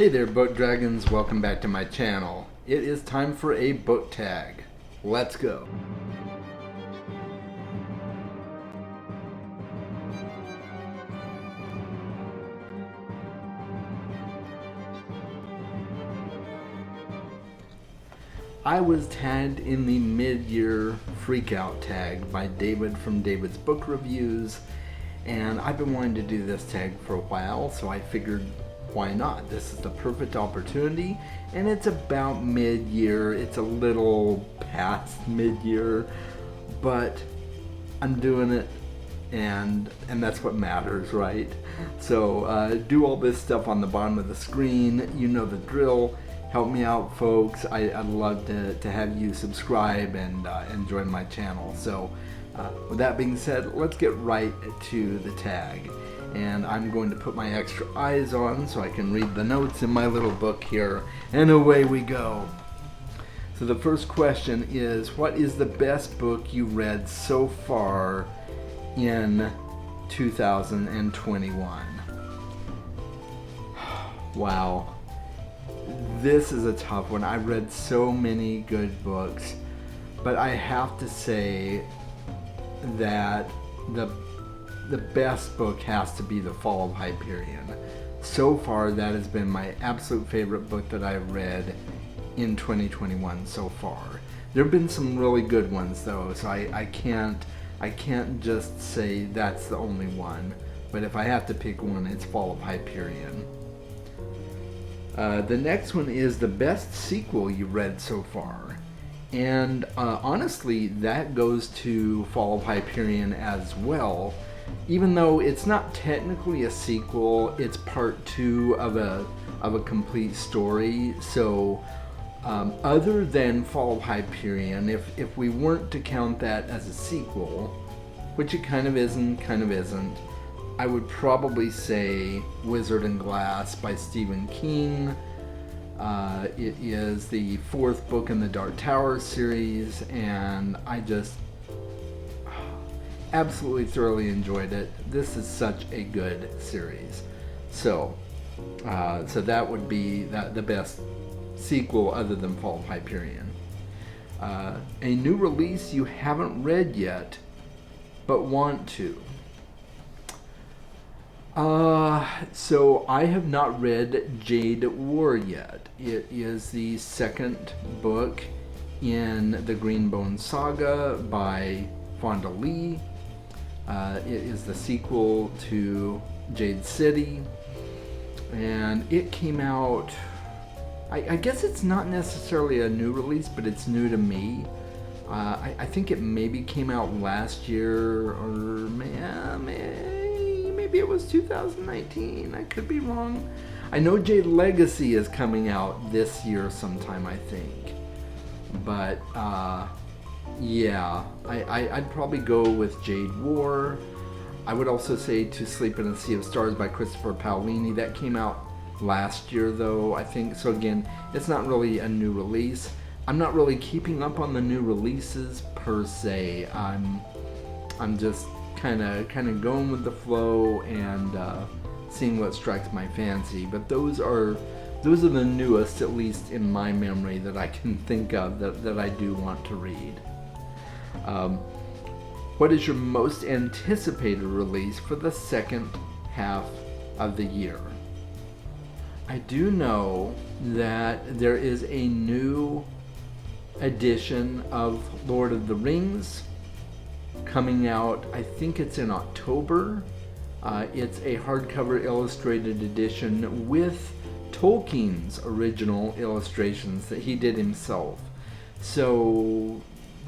Hey there, book dragons, welcome back to my channel. It is time for a book tag. Let's go. I was tagged in the mid-year Freakout tag by David from David's Book Reviews, and I've been wanting to do this tag for a while, so I figured why not? This is the perfect opportunity, and it's about mid-year. It's a little past mid-year, but I'm doing it, and that's what matters, right? So do all this stuff on the bottom of the screen. You know the drill. Help me out, folks. I'd love to have you subscribe and join my channel. So with that being said, let's get right to the tag. And I'm going to put my extra eyes on so I can read the notes in my little book here, and away we go. So the first question is, what is the best book you read so far in 2021? Wow, this is a tough one. I've read so many good books, but I have to say that the best book has to be The Fall of Hyperion. So far, that has been my absolute favorite book that I've read in 2021 so far. There have been some really good ones though, so I can't just say that's the only one. But if I have to pick one, it's Fall of Hyperion. The next one is the best sequel you read so far. And honestly, that goes to Fall of Hyperion as well. Even though it's not technically a sequel, it's part 2 of a complete story. So other than Fall of Hyperion, if we weren't to count that as a sequel, which it kind of is and kind of isn't, I would probably say Wizard and Glass by Stephen King. It is the 4th book in the Dark Tower series, and I just absolutely thoroughly enjoyed it. This is such a good series. So that would be the best sequel other than Fall of Hyperion. A new release you haven't read yet, but want to. So I have not read Jade War yet. It is the 2nd book in the Greenbone Saga by Fonda Lee. It is the sequel to Jade City, and it came out, I guess it's not necessarily a new release, but it's new to me. I think it maybe came out last year, or maybe it was 2019. I could be wrong. I know Jade Legacy is coming out this year sometime, I think. But yeah, I'd probably go with Jade War. I would also say To Sleep in a Sea of Stars by Christopher Paolini. That came out last year though, I think. So again, it's not really a new release. I'm not really keeping up on the new releases per se. I'm just kind of going with the flow and seeing what strikes my fancy. But those are the newest, at least in my memory, that I can think of that I do want to read. What is your most anticipated release for the second half of the year? I do know that there is a new edition of Lord of the Rings coming out. I think it's in October. It's a hardcover illustrated edition with Tolkien's original illustrations that he did himself. So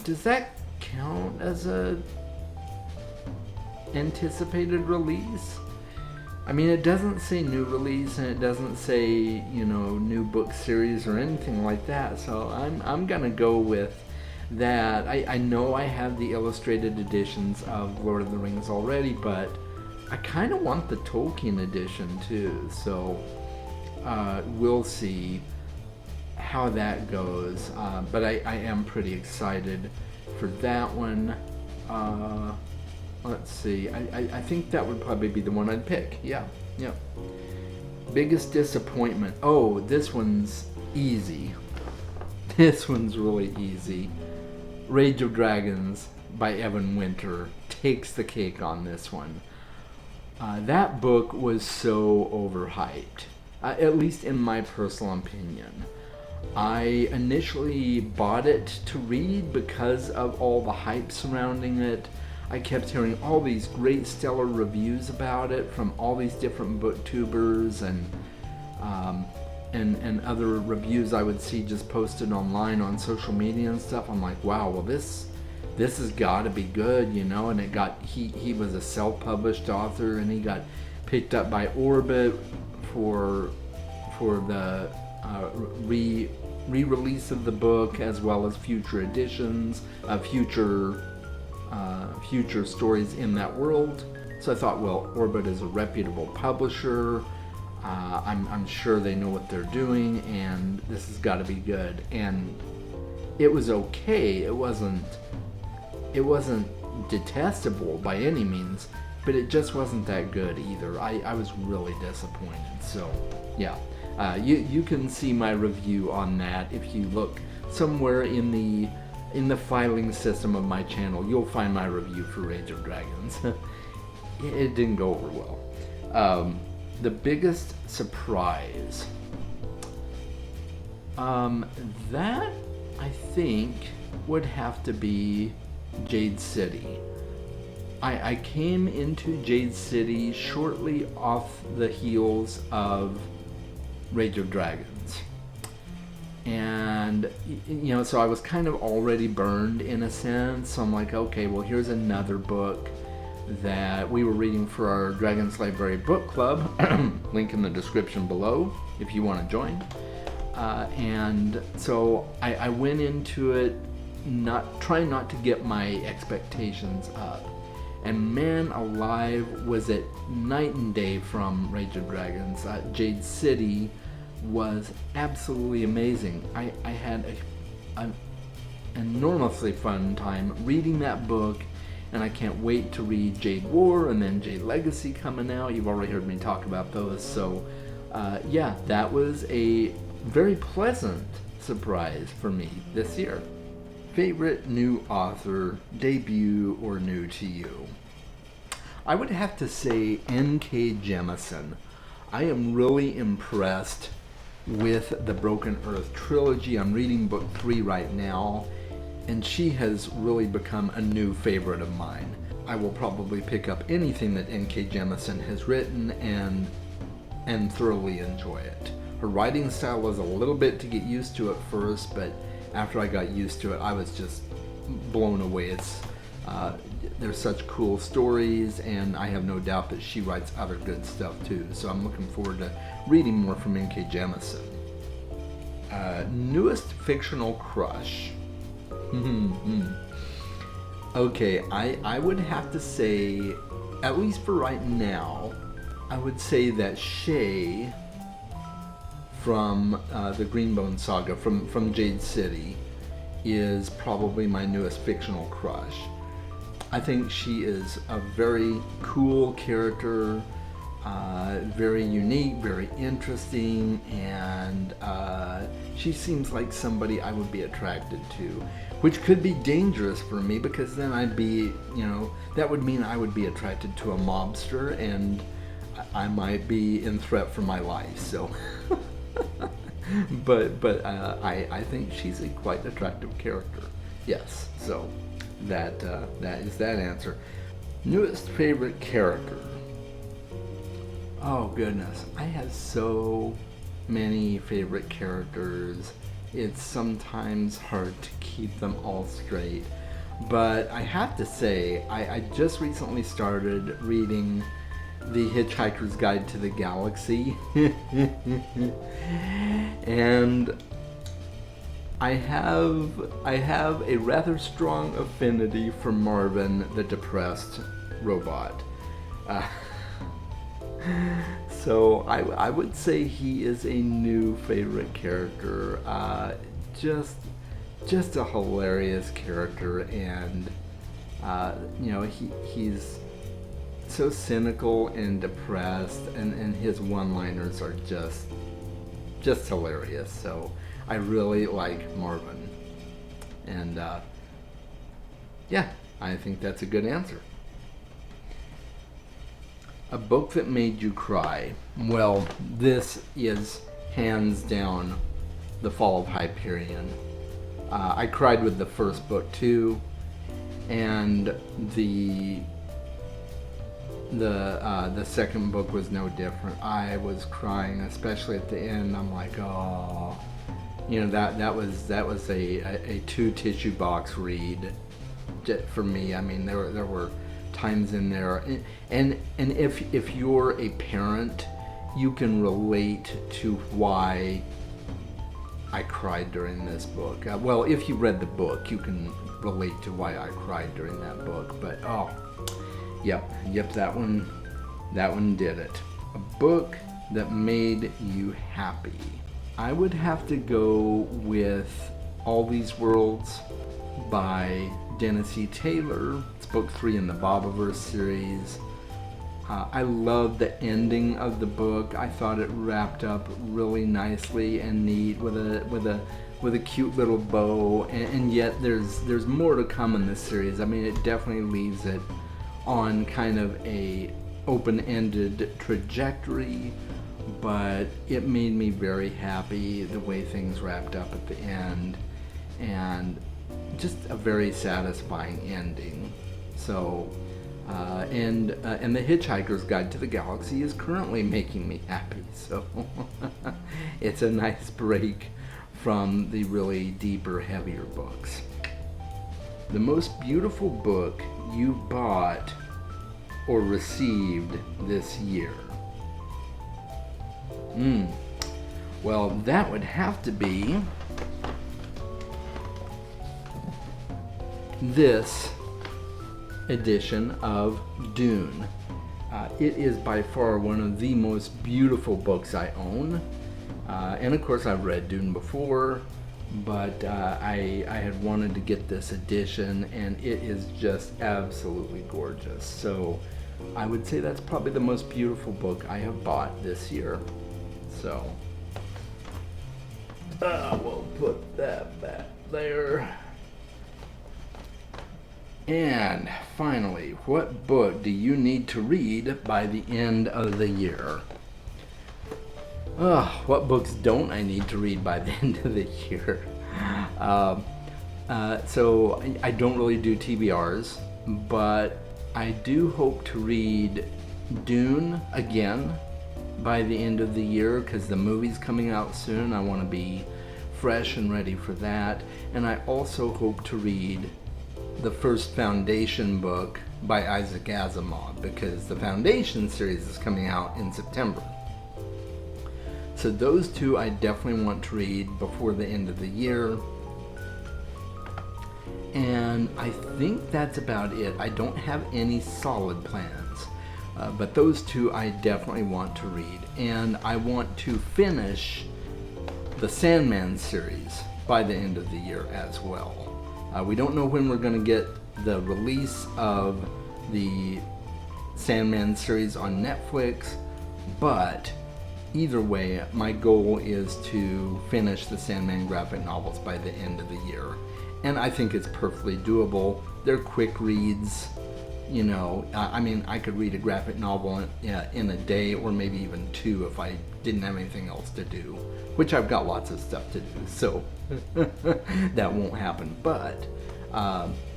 does that count as a anticipated release? I mean, it doesn't say new release, and it doesn't say, you know, new book series or anything like that. So I'm gonna go with that. I know I have the illustrated editions of Lord of the Rings already, but I kind of want the Tolkien edition too. So we'll see how that goes. But I am pretty excited for that one. Let's see. I think that would probably be the one I'd pick. Yeah. Biggest disappointment. Oh, this one's easy. This one's really easy. Rage of Dragons by Evan Winter takes the cake on this one. That book was so overhyped, at least in my personal opinion. I initially bought it to read because of all the hype surrounding it. I kept hearing all these great stellar reviews about it from all these different booktubers and other reviews I would see just posted online on social media and stuff. I'm like, wow, well this has got to be good, you know. And it got he was a self-published author, and he got picked up by Orbit for the re-release of the book, as well as future editions of future stories in that world. So I thought, well, Orbit is a reputable publisher. I'm sure they know what they're doing, and this has got to be good. And it was okay. It wasn't detestable by any means, but it just wasn't that good either. I was really disappointed. So yeah, you can see my review on that if you look somewhere in the filing system of my channel. You'll find my review for Rage of Dragons. It didn't go over well. The biggest surprise, that I think would have to be Jade City. I came into Jade City shortly off the heels of Rage of Dragons. And, you know, so I was kind of already burned in a sense. So I'm like, okay, well, here's another book that we were reading for our Dragon's Library book club. Link in the description below if you want to join. And so I went into it trying not to get my expectations up. And man alive, was it night and day from Rage of Dragons. Jade City was absolutely amazing. I had an enormously fun time reading that book, and I can't wait to read Jade War and then Jade Legacy coming out. You've already heard me talk about those. So yeah, that was a very pleasant surprise for me this year. Favorite new author, debut, or new to you? I would have to say N.K. Jemisin. I am really impressed with the Broken Earth trilogy. I'm reading book 3 right now, and she has really become a new favorite of mine. I will probably pick up anything that N.K. Jemisin has written and thoroughly enjoy it. Her writing style was a little bit to get used to at first, but after I got used to it, I was just blown away. There's such cool stories, and I have no doubt that she writes other good stuff too. So I'm looking forward to reading more from N.K. Jemisin. Newest fictional crush. Okay, I would have to say, at least for right now, I would say that Shay from the Greenbone Saga, from Jade City, is probably my newest fictional crush. I think she is a very cool character, very unique, very interesting, and she seems like somebody I would be attracted to, which could be dangerous for me, because then I'd be, you know, that would mean I would be attracted to a mobster, and I might be in threat for my life, so... but I think she's a quite attractive character. Yes, so that is that answer. Newest favorite character. Oh goodness, I have so many favorite characters. It's sometimes hard to keep them all straight. But I have to say, I just recently started reading The Hitchhiker's Guide to the Galaxy. And I have a rather strong affinity for Marvin, the depressed robot. So I would say he is a new favorite character. Just a hilarious character, and you know, he's so cynical and depressed, and his one-liners are just hilarious. So I really like Marvin, and yeah, I think that's a good answer. A book that made you cry. Well, this is hands down The Fall of Hyperion. I cried with the first book too, and the second book was no different. I was crying, especially at the end. I'm like, oh, you know, that was a 2 tissue box read for me. I mean, there were times in there, and if you're a parent, you can relate to why I cried during this book. Well, if you read the book, you can relate to why I cried during that book. But oh, yep, that one did it. A book that made you happy. I would have to go with All These Worlds by Dennis E. Taylor. It's book 3 in the Bobiverse series. I love the ending of the book. I thought it wrapped up really nicely and neat with a cute little bow, and yet there's more to come in this series. I mean, it definitely leaves it on kind of a open-ended trajectory, but it made me very happy the way things wrapped up at the end, and just a very satisfying ending. So and The Hitchhiker's Guide to the Galaxy is currently making me happy, so it's a nice break from the really deeper, heavier books. The most beautiful book you bought or received this year? Well, that would have to be this edition of Dune. It is by far one of the most beautiful books I own, and of course I've read Dune before, but I had wanted to get this edition, and it is just absolutely gorgeous. So I would say that's probably the most beautiful book I have bought this year. So we'll put that back there. And finally, what book do you need to read by the end of the year? What books don't I need to read by the end of the year? So I don't really do TBRs, but I do hope to read Dune again by the end of the year, because the movie's coming out soon. I want to be fresh and ready for that. And I also hope to read the first Foundation book by Isaac Asimov, because the Foundation series is coming out in September. So those two I definitely want to read before the end of the year. And I think that's about it. I don't have any solid plans, but those two I definitely want to read. And I want to finish the Sandman series by the end of the year as well. We don't know when we're going to get the release of the Sandman series on Netflix, but either way, my goal is to finish the Sandman graphic novels by the end of the year. And I think it's perfectly doable. They're quick reads, you know. I mean, I could read a graphic novel in a day, or maybe even 2 if I didn't have anything else to do, which I've got lots of stuff to do, so that won't happen. But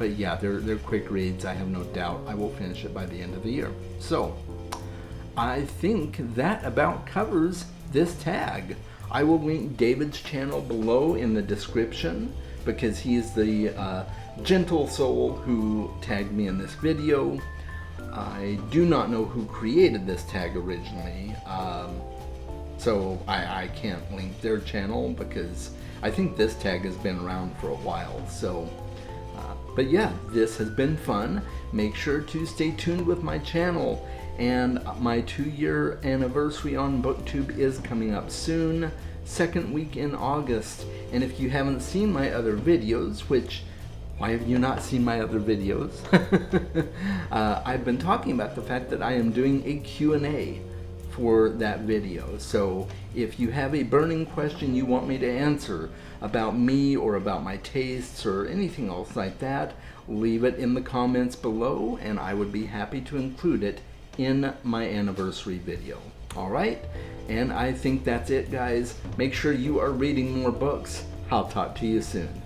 yeah, they're quick reads. I have no doubt I will finish it by the end of the year. So I think that about covers this tag. I will link David's channel below in the description, because he's the gentle soul who tagged me in this video. I do not know who created this tag originally, so I can't link their channel, because I think this tag has been around for a while. So but yeah, this has been fun. Make sure to stay tuned with my channel, and my 2-year anniversary on BookTube is coming up soon, second week in August. And if you haven't seen my other videos, which Why have you not seen my other videos? I've been talking about the fact that I am doing a Q&A for that video. So if you have a burning question you want me to answer about me or about my tastes or anything else like that, leave it in the comments below and I would be happy to include it in my anniversary video. All right? And I think that's it, guys. Make sure you are reading more books. I'll talk to you soon.